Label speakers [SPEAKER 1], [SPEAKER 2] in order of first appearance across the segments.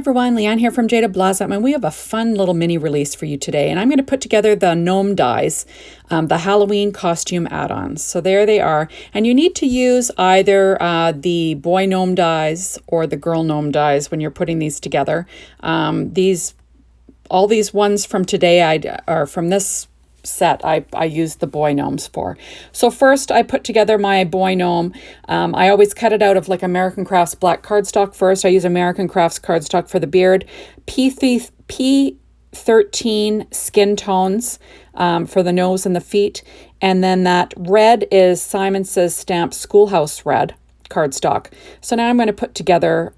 [SPEAKER 1] everyone, Leanne here from Jaded, and we have a fun little mini release for you today, and I'm going to put together the Gnome dies, the Halloween Costume Add Ons. So there they are, and you need to use either the boy gnome dies or the girl gnome dies when you're putting these together. All these ones from today are from this set I used the boy gnomes for. So first I put together my boy gnome. I always cut it out of like American Crafts black cardstock first. I use American Crafts cardstock for the beard, P13 skin tones for the nose and the feet, and then that red is Simon Says Stamp Schoolhouse Red cardstock. So now I'm going to put together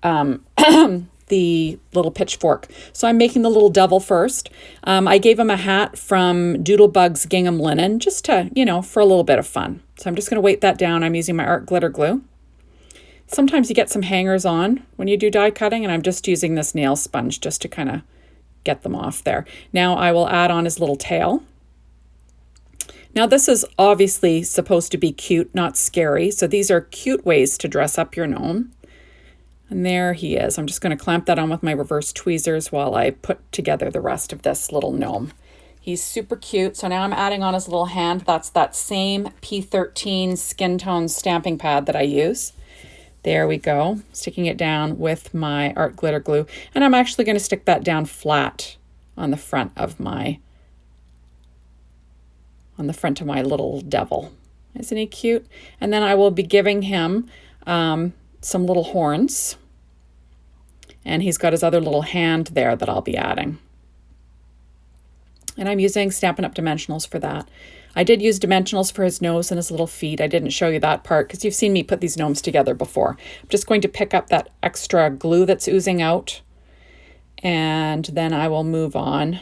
[SPEAKER 1] the little pitchfork. So I'm making the little devil first. I gave him a hat from Doodlebug's gingham linen, just to, for a little bit of fun. So I'm just going to weight that down. I'm using my art glitter glue. Sometimes you get some hangers on when you do die cutting, and I'm just using this nail sponge just to kind of get them off there. Now I will add on his little tail. Now this is obviously supposed to be cute, not scary. So these are cute ways to dress up your gnome. And there he is. I'm just going to clamp that on with my reverse tweezers while I put together the rest of this little gnome. He's super cute. So now I'm adding on his little hand. That's that same P13 skin tone stamping pad that I use. There we go. Sticking it down with my art glitter glue. And I'm actually going to stick that down flat on the front of my little devil. Isn't he cute? And then I will be giving him some little horns. And he's got his other little hand there that I'll be adding. And I'm using Stampin' Up! Dimensionals for that. I did use dimensionals for his nose and his little feet. I didn't show you that part because you've seen me put these gnomes together before. I'm just going to pick up that extra glue that's oozing out. And then I will move on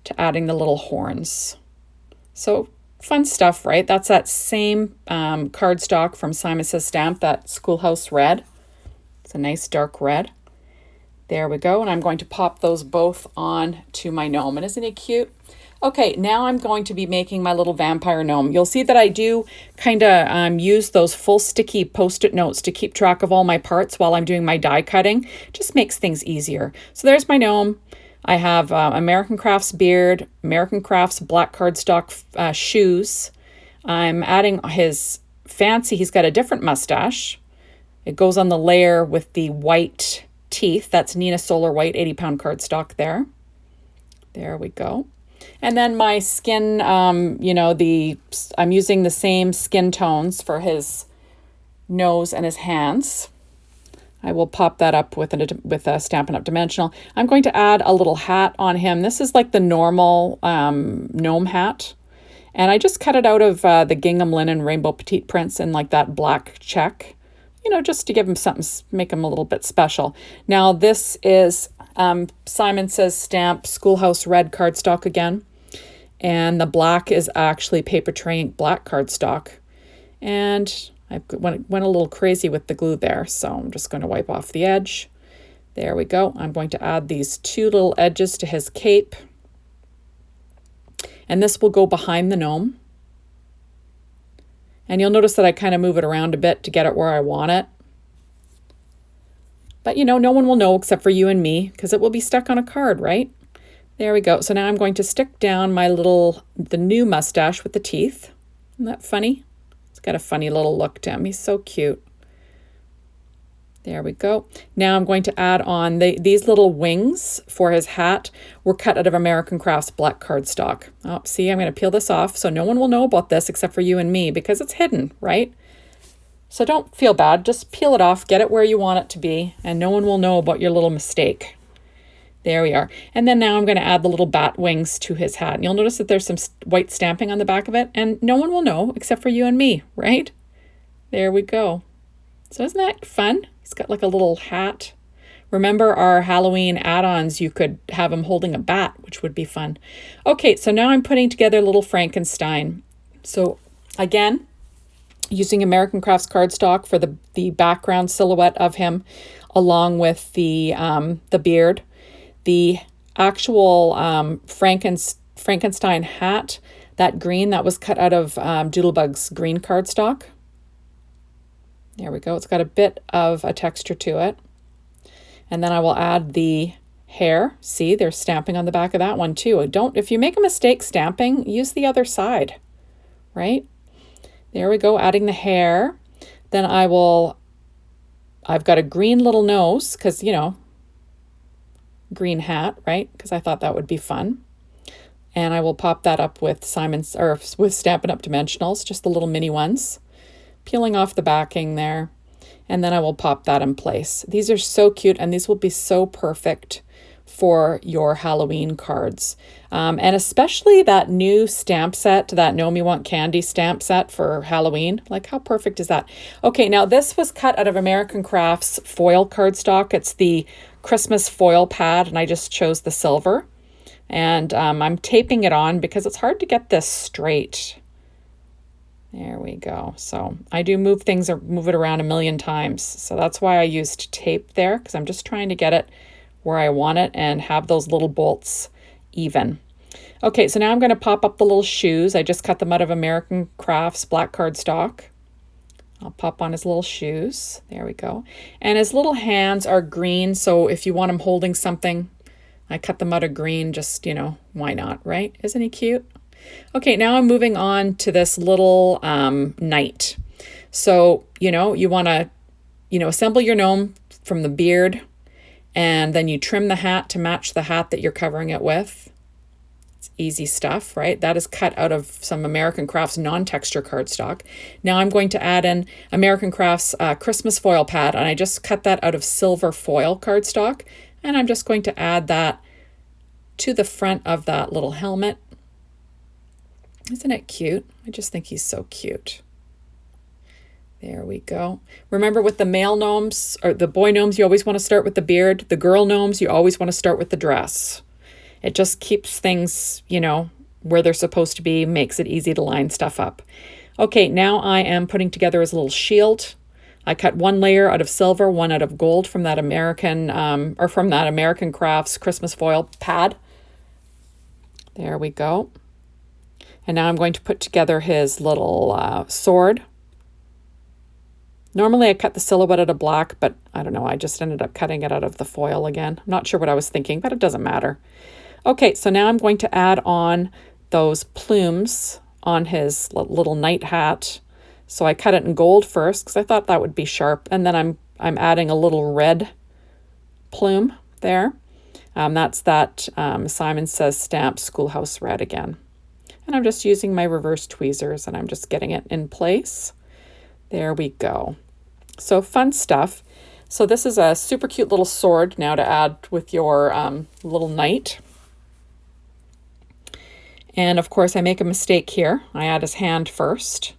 [SPEAKER 1] to adding the little horns. So fun stuff, right? That's that same cardstock from Simon Says Stamp, that Schoolhouse Red. It's a nice dark red. There we go. And I'm going to pop those both on to my gnome. And isn't he cute? Okay, now I'm going to be making my little vampire gnome. You'll see that I do kind of use those full sticky Post-it notes to keep track of all my parts while I'm doing my die cutting. Just makes things easier. So there's my gnome. I have American Crafts beard, American Crafts black cardstock shoes. I'm adding his fancy, he's got a different mustache. It goes on the layer with the white teeth. That's Nina Solar White 80-pound cardstock there. There we go. And then my skin, I'm using the same skin tones for his nose and his hands. I will pop that up with a Stampin' Up! Dimensional. I'm going to add a little hat on him. This is like the normal gnome hat. And I just cut it out of the gingham linen rainbow petite prints in like that black check, just to give him something, make him a little bit special. Now this is Simon Says Stamp Schoolhouse Red cardstock again. And the black is actually Paper Tray Ink black cardstock. And I went a little crazy with the glue there, so I'm just going to wipe off the edge. There we go. I'm going to add these two little edges to his cape. And this will go behind the gnome. And you'll notice that I kind of move it around a bit to get it where I want it. But no one will know except for you and me because it will be stuck on a card, right? There we go. So now I'm going to stick down the new mustache with the teeth. Isn't that funny? It's got a funny little look to him. He's so cute. There we go. Now I'm going to add on these little wings for his hat were cut out of American Crafts black cardstock. Oh, see, I'm going to peel this off so no one will know about this except for you and me because it's hidden, right? So don't feel bad. Just peel it off, get it where you want it to be, and no one will know about your little mistake. There we are. And then now I'm going to add the little bat wings to his hat. And you'll notice that there's some white stamping on the back of it, and no one will know except for you and me, right? There we go. So isn't that fun? He's got like a little hat. Remember our Halloween add-ons, you could have him holding a bat, which would be fun. Okay, so now I'm putting together little Frankenstein. So again, using American Crafts cardstock for the background silhouette of him, along with the beard. The actual Frankenstein hat, that green, that was cut out of Doodlebug's green cardstock. There we go. It's got a bit of a texture to it. And then I will add the hair. See, there's stamping on the back of that one too. If you make a mistake stamping, use the other side, right? There we go, adding the hair. Then I've got a green little nose, because, you know, green hat, right? Because I thought that would be fun. And I will pop that up with with Stampin' Up! Dimensionals, just the little mini ones. Peeling off the backing there. And then I will pop that in place. These are so cute, and these will be so perfect for your Halloween cards. And especially that new stamp set, that Gnome You Want Candy stamp set for Halloween. Like, how perfect is that? Okay, now this was cut out of American Crafts foil cardstock. It's the Christmas foil pad, and I just chose the silver. And I'm taping it on because it's hard to get this straight. There we go. So I do move it around a million times. So that's why I used tape there, because I'm just trying to get it where I want it and have those little bolts even. Okay, so now I'm going to pop up the little shoes. I just cut them out of American Crafts black cardstock. I'll pop on his little shoes. There we go. And his little hands are green, so if you want him holding something, I cut them out of green, just, you know, why not, right? Isn't he cute? Okay, now I'm moving on to this little knight. So, you know, you want to, you know, assemble your gnome from the beard, and then you trim the hat to match the hat that you're covering it with. It's easy stuff, right? That is cut out of some American Crafts non-texture cardstock. Now I'm going to add in American Crafts Christmas foil pad, and I just cut that out of silver foil cardstock, and I'm just going to add that to the front of that little helmet. Isn't it cute? I just think he's so cute. There we go. Remember, with the male gnomes, or the boy gnomes, you always want to start with the beard. The girl gnomes, you always want to start with the dress. It just keeps things, you know, where they're supposed to be, makes it easy to line stuff up. Okay, now I am putting together his little shield. I cut one layer out of silver, one out of gold from that American Crafts Christmas foil pad. There we go. And now I'm going to put together his little sword. Normally I cut the silhouette out of black, but I don't know, I just ended up cutting it out of the foil again. I'm not sure what I was thinking, but it doesn't matter. Okay, so now I'm going to add on those plumes on his little knight hat. So I cut it in gold first because I thought that would be sharp, and then I'm adding a little red plume there. That's that Simon Says Stamp Schoolhouse Red again. And I'm just using my reverse tweezers, and I'm just getting it in place. There we go. So fun stuff. So this is a super cute little sword now to add with your little knight. And of course I make a mistake here. I add his hand first,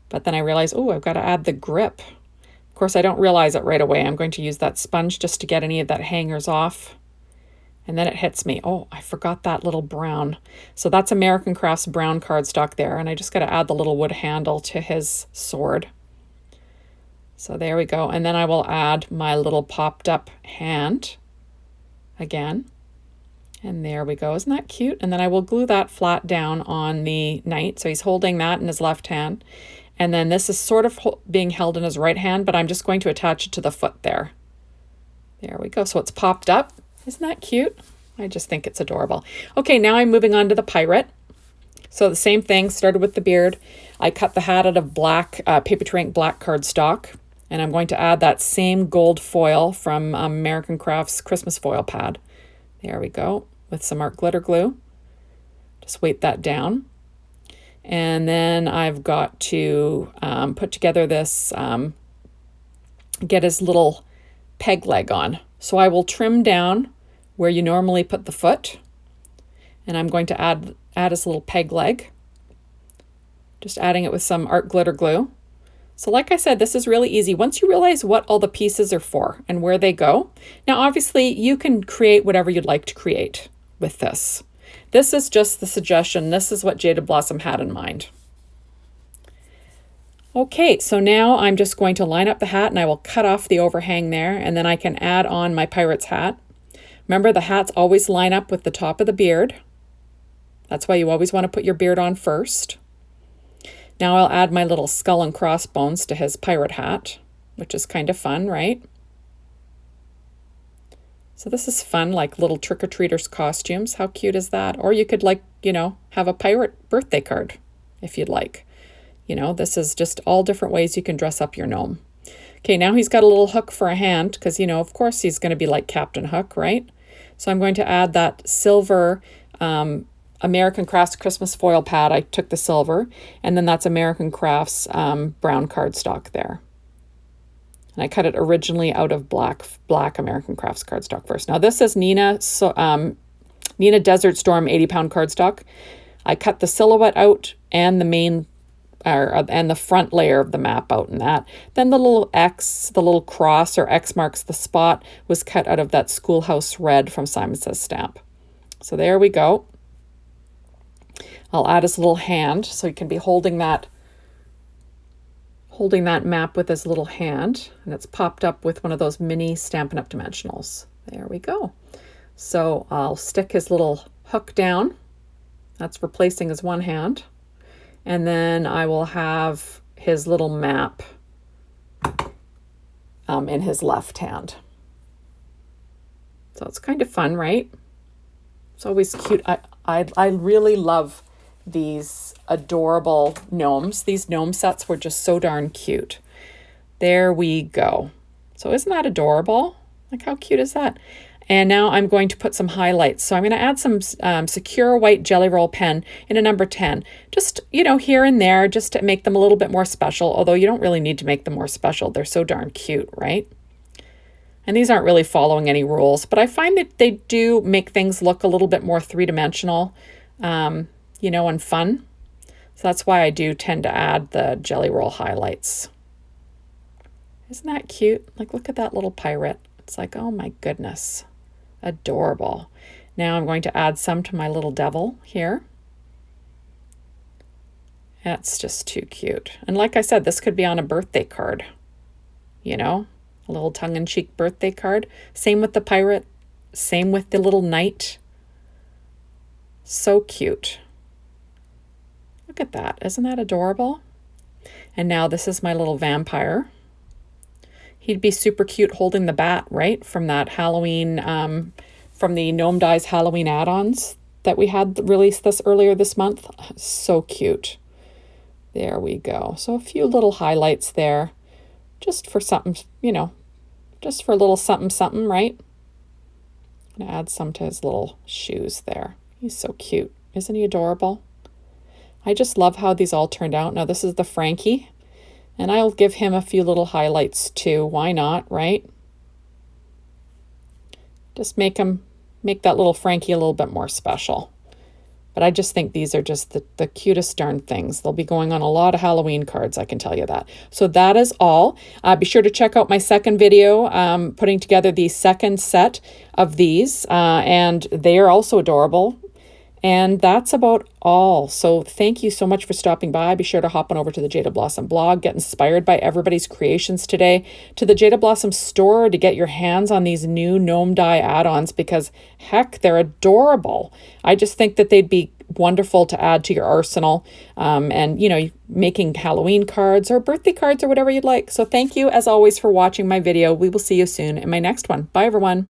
[SPEAKER 1] but then I realize, oh, I've got to add the grip. Of course, I don't realize it right away. I'm going to use that sponge just to get any of that hangers off. And then it hits me. Oh, I forgot that little brown. So that's American Crafts brown cardstock there. And I just got to add the little wood handle to his sword. So there we go. And then I will add my little popped up hand again. And there we go. Isn't that cute? And then I will glue that flat down on the knight. So he's holding that in his left hand. And then this is sort of being held in his right hand, but I'm just going to attach it to the foot there. There we go. So it's popped up. Isn't that cute? I just think it's adorable. Okay, now I'm moving on to the pirate. So the same thing, started with the beard. I cut the hat out of black, paper ink black cardstock. And I'm going to add that same gold foil from American Crafts Christmas foil pad. There we go, with some art glitter glue. Just weight that down. And then I've got to put together this, get his little peg leg on. So I will trim down where you normally put the foot. And I'm going to add his little peg leg. Just adding it with some art glitter glue. So like I said, this is really easy. Once you realize what all the pieces are for and where they go. Now, obviously, you can create whatever you'd like to create with this. This is just the suggestion. This is what Jaded Blossom had in mind. Okay, so now I'm just going to line up the hat, and I will cut off the overhang there, and then I can add on my pirate's hat. Remember, the hats always line up with the top of the beard. That's why you always want to put your beard on first. Now I'll add my little skull and crossbones to his pirate hat, which is kind of fun, right? So this is fun, like little trick-or-treaters costumes. How cute is that? Or you could, like, you know, have a pirate birthday card if you'd like. You know, this is just all different ways you can dress up your gnome. Okay, now he's got a little hook for a hand because, you know, of course he's going to be like Captain Hook, right? So I'm going to add that silver American Crafts Christmas foil pad. I took the silver, and then that's American Crafts brown cardstock there. And I cut it originally out of black American Crafts cardstock first. Now this is Nina Desert Storm 80-pound cardstock. I cut the silhouette out and the main and the front layer of the map out in that. Then the little X, the little cross or X marks the spot, was cut out of that Schoolhouse Red from Simon Says Stamp. So there we go. I'll add his little hand so he can be holding that map with his little hand, and it's popped up with one of those mini Stampin' Up! Dimensionals. There we go. So I'll stick his little hook down. That's replacing his one hand. And then I will have his little map in his left hand. So it's kind of fun, right? It's always cute. I really love these adorable gnomes. These gnome sets were just so darn cute. There we go. So isn't that adorable? Like, how cute is that? And now I'm going to put some highlights. So I'm going to add some secure white jelly roll pen in a number 10. Just, you know, here and there, just to make them a little bit more special. Although you don't really need to make them more special. They're so darn cute, right? And these aren't really following any rules, but I find that they do make things look a little bit more three-dimensional, you know, and fun. So that's why I do tend to add the jelly roll highlights. Isn't that cute? Like, look at that little pirate. It's like, oh my goodness. Adorable. Now I'm going to add some to my little devil here. That's just too cute. And like I said, this could be on a birthday card, you know, a little tongue-in-cheek birthday card. Same with the pirate. Same with the little knight. So cute. Look at that. Isn't that adorable? And now this is my little vampire. He'd be super cute holding the bat, right? From that Halloween, from the Gnome Dies Halloween add-ons that we had released earlier this month. So cute. There we go. So a few little highlights there, just for something, you know, just for a little something, something, right? I'm gonna add some to his little shoes there. He's so cute. Isn't he adorable? I just love how these all turned out. Now this is the Frankie. And I'll give him a few little highlights too. Why not, right? Just make that little Frankie a little bit more special. But I just think these are just the cutest darn things. They'll be going on a lot of Halloween cards, I can tell you that. So that is all. Be sure to check out my second video, putting together the second set of these. And they are also adorable. And that's about all. So thank you so much for stopping by. Be sure to hop on over to the Jaded Blossom blog, get inspired by everybody's creations today, to the Jaded Blossom store to get your hands on these new gnome die add-ons, because heck, they're adorable. I just think that they'd be wonderful to add to your arsenal, and, you know, making Halloween cards or birthday cards or whatever you'd like. So thank you as always for watching my video. We will see you soon in my next one. Bye everyone.